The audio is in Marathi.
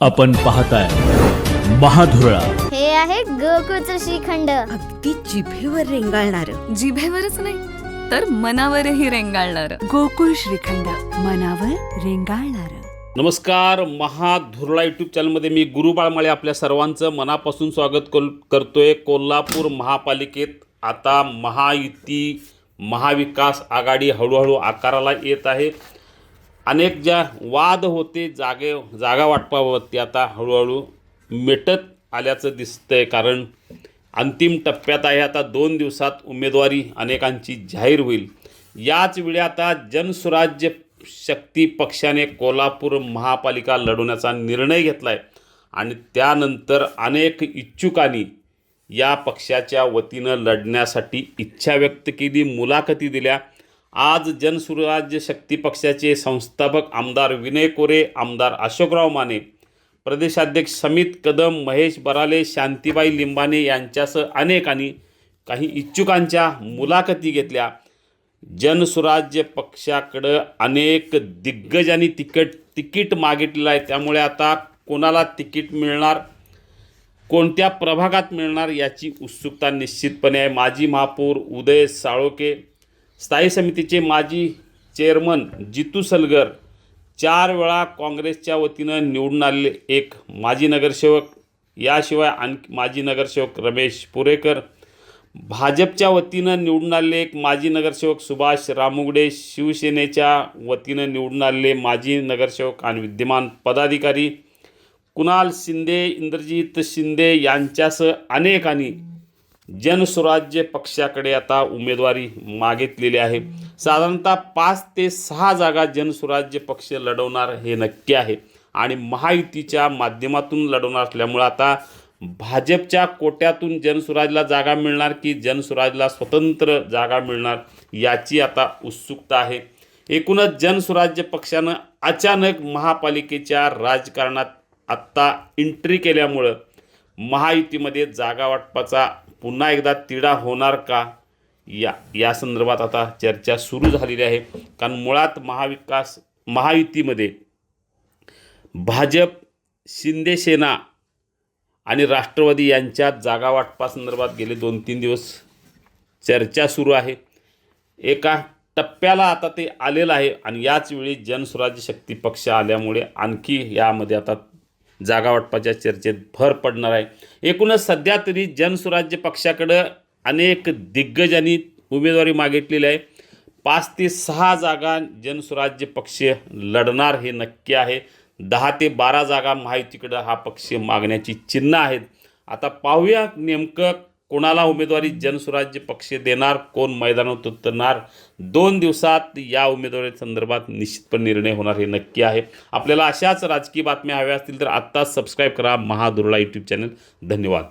आपण पाहताय महाधुरळा. हे आहे गोकुळचं श्रीखंड. अगदी जिभेवर रेंगाळणार. जिभेवरच नाही तर मनावरही रेंगाळणार गोकुळ श्रीखंड, मनावर रेंगाळणार. नमस्कार. महाधुरळा यूट्यूब चॅनलमध्ये मी गुरु बाळमाळे आपल्या सर्वांचं मनापासून स्वागत करतोय. कोल्हापूर महापालिकेत आता महायुती महाविकास आघाडी हळूहळू आकाराला येत आहे. अनेक ज्या वाद होते जागा वाटपाबाबत ते आता हळूहळू मिटत आल्याचं दिसतंय. कारण अंतिम टप्प्यात आहे. आता 2 दिवसात उमेदवारी अनेकांची जाहीर होईल. याच वेळी आता जनसुराज्य शक्ती पक्षाने कोल्हापूर महापालिका लढवण्याचा निर्णय घेतला आहे आणि त्यानंतर अनेक इच्छुकांनी या पक्षाच्या वतीनं लढण्यासाठी इच्छा व्यक्त केली, मुलाखती दिल्या. आज जनसुराज्य शक्ती पक्षाचे संस्थापक आमदार विनय कोरे, आमदार अशोकराव माने, प्रदेशाध्यक्ष समित कदम, महेश बराले, शांतीबाई लिंबाने यांच्यासह अनेकांनी काही इच्छुकांच्या मुलाखती घेतल्या. जनसुराज्य पक्षाकडं अनेक दिग्गजांनी तिकीट मागितलेलं आहे. त्यामुळे आता कोणाला तिकीट मिळणार, कोणत्या प्रभागात मिळणार याची उत्सुकता निश्चितपणे आहे. माजी महापौर उदय साळोके, स्थायी समितीचे माजी चेअरमन जितू सलगर, 4 वेळा काँग्रेसच्या वतीनं निवडून आलेले एक माजी नगरसेवक, याशिवाय माजी नगरसेवक रमेश पुरेकर, भाजपच्या वतीनं निवडून आलेले एक माजी नगरसेवक सुभाष रामुगडे, शिवसेनेच्या वतीनं निवडून आलेले माजी नगरसेवक आणि विद्यमान पदाधिकारी कुणाल शिंदे, इंद्रजित शिंदे यांच्यासह अनेकांनी जनसुराज्य पक्षाकडे आता उमेदवारी मागितलेली आहे. साधारणतः 5 ते 6 जागा जनसुराज्य पक्ष लढवणार हे नक्की आहे आणि महायुतीच्या माध्यमातून लढवणार असल्यामुळं आता भाजपच्या कोट्यातून जनसुराजला जागा मिळणार की जनसुराजला स्वतंत्र जागा मिळणार याची आता उत्सुकता आहे. एकूणच जनसुराज्य पक्षानं अचानक महापालिकेच्या राजकारणात आत्ता एंट्री केल्यामुळं महायुतीमध्ये जागा वाटपाचा पुन्हा एकदा तिढा होणार का या संदर्भात आता चर्चा सुरू झालेली आहे. कारण मुळात महायुतीमध्ये भाजप, शिंदेसेना आणि राष्ट्रवादी यांच्यात जागा वाटपासंदर्भात गेले 2-3 दिवस चर्चा सुरू आहे. एका टप्प्याला आता ते आलेलं आहे आणि याच वेळी जनसुराज्य शक्ती पक्ष आल्यामुळे आणखी यामध्ये आता जागा वाटपाच्या चर्चेत भर पडणार आहे. एकूणच सध्या तरी जनसुराज्य पक्षाकडं अनेक दिग्गजांनी उमेदवारी मागितलेली आहे. 5 ते 6 जागा जनसुराज्य पक्ष लढणार हे नक्की आहे. 10 ते 12 जागा महायुतीकडं हा पक्ष मागण्याची चिन्ह आहेत. आता पाहूया नेमकं कोणाला उमेदवारी जनसुराज्य पक्ष देणार, कोण मैदानात उतरणार. 2 दिवसात या उमेदवारी संदर्भात निश्चितपणे निर्णय होणार हे नक्की आहे. आपल्याला अशाच राजकीय बातम्या हव्या असतील तर आत्ताच सबस्क्राईब करा महाधुरळा यूट्यूब चॅनल. धन्यवाद.